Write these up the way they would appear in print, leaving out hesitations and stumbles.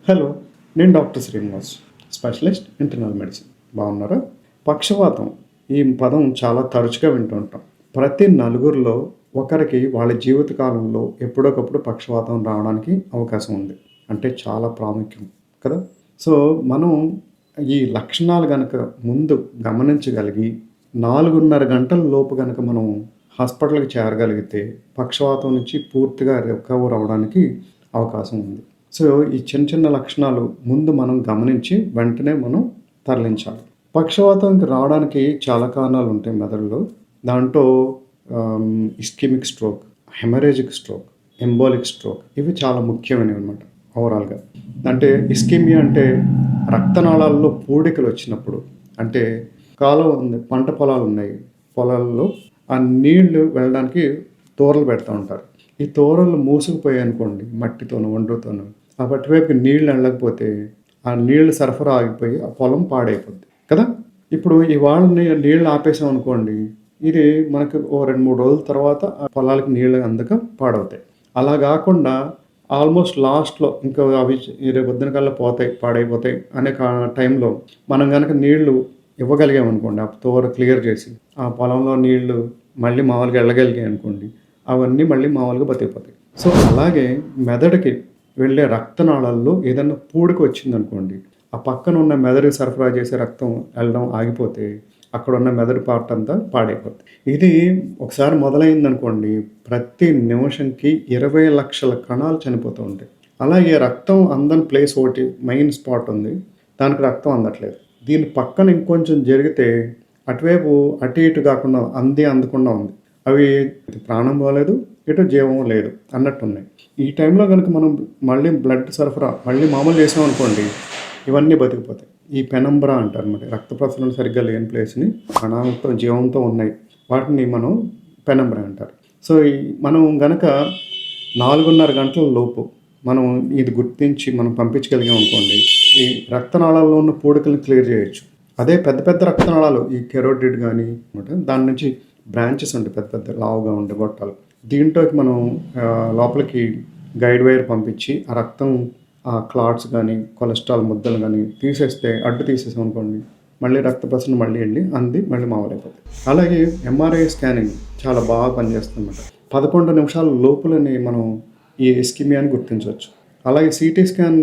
Hello, నేను doctor Srinivas, specialist internal medicine. బాగున్నారా? పక్షవాతం ఈ పదం చాలా తరచుగా వింటూ ఉంటాం. ప్రతి నలుగురిలో ఒకరికి వాళ్ళ జీవితకాలంలో ఎప్పుడొకప్పుడు పక్షవాతం రావడానికి అవకాశం ఉంది. అంటే చాలా ప్రాముఖ్యం కదా! సో, మనం ఈ లక్షణాలు గనక ముందు గమనించగలిగి 4:30 గంటల లోపు గనక మనం హాస్పిటల్‌కి చేరగలిగితే పక్షవాతం నుంచి పూర్తిగా రికవర్ అవ్వడానికి అవకాశం ఉంది. సో, ఈ చిన్న చిన్న లక్షణాలు ముందు మనం గమనించి వెంటనే మనం తరలించాలి. పక్షవాతంకి రావడానికి చాలా కారణాలుంటాయి మెదడులో. దాంట్లో ischaemic stroke, haemorrhagic stroke, embolic stroke ఇవి చాలా ముఖ్యమైనవన్నమాట ఓవరాల్‌గా. అంటే ఇస్కెమియా అంటే రక్తనాళాల్లో పూడికలొచ్చినప్పుడు, అంటే కాలువ ఉంది, పంట పొలాలున్నాయి. పొలాల్లో ఆ నీళ్లు వెళ్ళడానికి తూరలు పెడతా ఉంటారు. ఈ తూరలు మూసుకుపోయాయనుకోండి మట్టితోనో, ఒండ్రుతోనో, ఆ అటువైపుకి నీళ్లు వెళ్ళకపోతే ఆ నీళ్లు సరఫరా ఆగిపోయి ఆ పొలం పాడైపోద్ది కదా! ఇప్పుడు ఇవాళ నీళ్ళు ఆపేసామనుకోండి, ఇది మనకు ఓ 2, 3 రోజుల తర్వాత ఆ పొలాలకి నీళ్ళు అందక పాడవుతాయి. అలా గాకుండా ఆల్మోస్ట్ లాస్ట్‌లో ఇంకా అవి రేపొద్దున కల్లా పోతాయి, పాడైపోతాయి అనే టైంలో మనం గనక నీళ్లు ఇవ్వగలిగామనుకోండి, ఆ తోర క్లియర్ చేసి, ఆ పొలంలో నీళ్లు మళ్ళీ మామూలుగా వెళ్ళగలిగాయనుకోండి, అవన్నీ మళ్ళీ మామూలుగా బతికిపోతాయి. సో, అలాగే మెదడుకి వెళ్ళే రక్తనాళాల్లో ఏదన్నా పూడికొచ్చిందనుకోండి, ఆ పక్కన ఉన్న మెదడుకి సరఫరా చేసే రక్తం వెళ్ళడం ఆగిపోతే, అక్కడున్న మెదడు పార్ట్ అంతా పాడైపోద్ది. ఇది ఒకసారి మొదలైందనుకోండి, ప్రతి నిమిషంకి 20,00,000 కణాలు చనిపోతూ ఉంటాయి. అలాగే రక్తం అందని ప్లేస్ ఒకటి మెయిన్ స్పాట్ ఉంది. దానికి రక్తం అందట్లేదు. దీని పక్కన ఇంకొంచెం జరిగితే అటువైపు అటు ఇటు కాకుండా అందకుండా ఉంది. అవి ప్రాణం పోలేదు, ఇటు జీవం లేదు అన్నట్టున్నాయి. ఈ టైంలో గనుక మనం మళ్ళీ బ్లడ్ సరఫరా మళ్ళీ మామూలు చేసామనుకోండి, ఇవన్నీ బతికిపోతాయి. ఈ పెనంబ్రా అంటారన్నమాట. రక్త ప్రసరణ సరిగ్గా లేని ప్లేస్‌ని కణాలతో జీవంతో ఉన్నాయి. వాటిని మనం పెనంబ్రా అంటారు. సో, మనం గనక 4:30 గంటల లోపు మనం ఇది గుర్తించి మనం పంపించగలిగామనుకోండి, ఈ రక్తనాళాల్లో ఉన్న పూడికలను క్లియర్ చేయొచ్చు. అదే పెద్ద పెద్ద రక్తనాళాలు ఈ కెరోటిడ్ గాని దాని నుంచి బ్రాంచెస్ ఉంటాయి, పెద్ద పెద్ద లావుగా ఉండే గొట్టాలు. దీంట్లోకి మనం లోపలికి గైడ్ వైర్ పంపించి ఆ రక్తం క్లాట్స్ గానీ, కొలెస్ట్రాల్ ముద్దలు గానీ తీసేస్తే, అడ్డు తీసేసామనుకోండి, మళ్ళీ రక్త ప్రసరణ మళ్ళీ వెళ్ళి మళ్ళీ మామూలైపోతాయి. అలాగే ఎంఆర్ఐ స్కానింగ్ చాలా బాగా పనిచేస్తుందన్నమాట. 11 నిమిషాల లోపులని మనం ఈ ఇస్కిమియాని గుర్తించవచ్చు. అలాగే సీటీ స్కాన్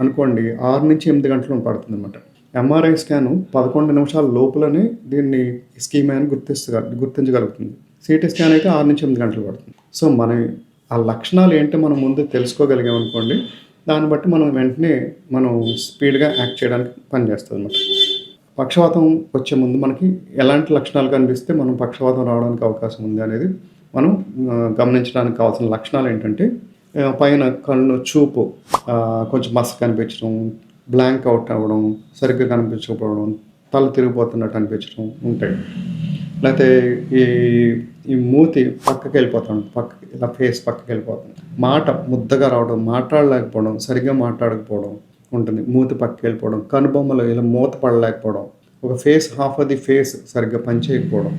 అనుకోండి 6-8 గంటలు పడుతుందన్నమాట. ఎంఆర్ఐ స్కాను 11 నిమిషాల లోపులనే దీన్ని ఇస్కిమియాని గుర్తించగలుగుతుంది. సీటీ స్కాన్ అయితే 6-8 గంటలు పడుతుంది. సో, మన ఆ లక్షణాలు ఏంటో మనం ముందు తెలుసుకోగలిగామనుకోండి, దాన్ని బట్టి మనం వెంటనే స్పీడ్‌గా యాక్ట్ చేయడానికి పనిచేస్తదనమాట. పక్షవాతం వచ్చే ముందు మనకి ఎలాంటి లక్షణాలు కనిపిస్తే మనం పక్షవాతం రావడానికి అవకాశం ఉంది అనేది మనం గమనించడానికి కావాల్సిన లక్షణాలేంటంటే, పైన కన్ను చూపు కొంచెం మసక కనిపించడం, బ్లాంక్ అవుట్ అవ్వడం, సరిగ్గా కనిపించకపోవడం, తల తిరిగిపోతున్నట్టు అనిపించడం ఉంటాయి. లేతే ఈ ఈ మూతి పక్కకెళ్ళిపోతుంది. ఇలా ఫేస్ పక్కకెళ్ళిపోతుంది. మాట ముద్దగా రావడం, మాట్లాడలేకపోవడం, సరిగ్గా మాట్లాడకపోవడం ఉంటుంది. మూతి పక్కకెళ్ళిపోవడం, కనుబొమ్మలు ఇలా మూత పడలేకపోవడం, ఒక హాఫ్ ఆఫ్ ది ఫేస్ సరిగ్గా పనిచేయకపోవడం.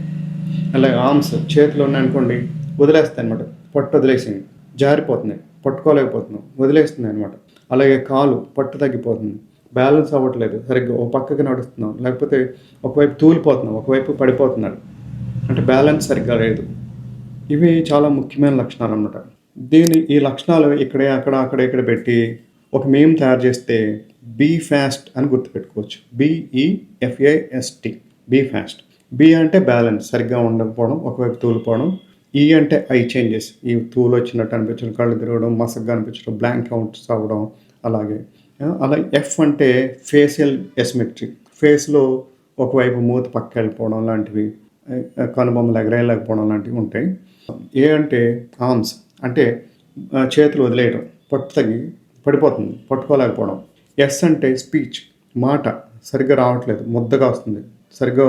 అలాగే ఆర్మ్స్ చేతులు ఉన్నాయనుకోండి, వదిలేస్తాయన్నమాట. పట్టు వదిలేసింది, జారిపోతున్నాయి, పట్టుకోలేకపోతున్నాం, వదిలేస్తున్నాయన్నమాట. అలాగే కాలు పట్టు తగ్గిపోతుంది, బ్యాలెన్స్ అవ్వట్లేదు, సరిగ్గా ఓ పక్కకి నడుస్తున్నాం, లేకపోతే ఒకవైపు తూలిపోతున్నాం, ఒకవైపు పడిపోతున్నారు, అంటే బ్యాలెన్స్ సరిగ్గా లేదు. ఇవి చాలా ముఖ్యమైన లక్షణాలన్నమాట. ఈ లక్షణాలు ఇక్కడే, అక్కడ, ఇక్కడ పెట్టి ఒక మీమ్ తయారు చేస్తే బీ ఫాస్ట్ అని గుర్తుపెట్టుకోవచ్చు. BEFAST, B fast. బి అంటే బ్యాలెన్స్ సరిగ్గా ఉండకపోవడం, ఒకవైపు తూలిపోవడం. ఈ అంటే ఐ చేంజెస్, ఈ తూలు వచ్చినట్టు అనిపించడం, కళ్ళు తిరగడం, మసగ్గా అనిపించడం, బ్లాంక్ అవుట్స్ అవ్వడం. అలాగే ఎఫ్ అంటే ఫేషియల్ ఎసిమెట్రీ, ఫేస్‌లో ఒకవైపు మూతి పక్కకెళ్ళిపోవడం లాంటివి, కనుబొమ్మలు ఎగరేయలేకపోవడం లాంటివి ఉంటాయి. ఏ అంటే ఆర్మ్స్, అంటే చేతులు వదిలేయడం, పట్టు తగ్గి పడిపోతుంది, పట్టుకోలేకపోవడం. ఎస్ అంటే స్పీచ్, మాట సరిగ్గా రావట్లేదు, ముద్దగా వస్తుంది, సరిగ్గా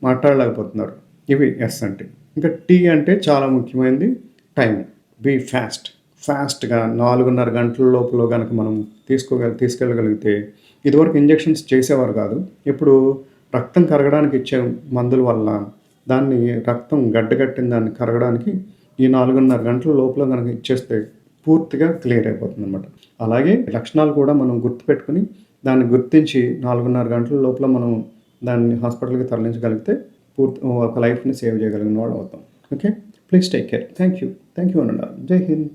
మాట్లాడలేకపోతున్నారు. ఇవి ఎస్ అంటే. ఇంకా టీ అంటే చాలా ముఖ్యమైనది టైం. బీ ఫాస్ట్, ఫాస్ట్‌గా 4:30 గంటల లోపల గనక మనం తీసుకెళ్ళగలిగితే, ఇదివరకు ఇంజెక్షన్స్ చేసేవారు కాదు. ఇప్పుడు రక్తం కరగడానికి ఇచ్చే మందుల వల్ల రక్తం గడ్డగట్టిన దాన్ని కరగడానికి ఈ 4:30 గంటల లోపల గనక ఇచ్చేస్తే పూర్తిగా క్లియర్ అయిపోతుంది అనమాట. అలాగే లక్షణాలు కూడా మనం గుర్తుపెట్టుకుని దాన్ని గుర్తించి 4:30 గంటల లోపల మనం దాన్ని హాస్పిటల్‌కి తరలించగలిగితే ఒక లైఫ్‌ని సేవ్ చేయగలిగిన వాళ్ళం అవుతాం. Okay. Please take care. Thank you. Thank you one and all. జై హింద్.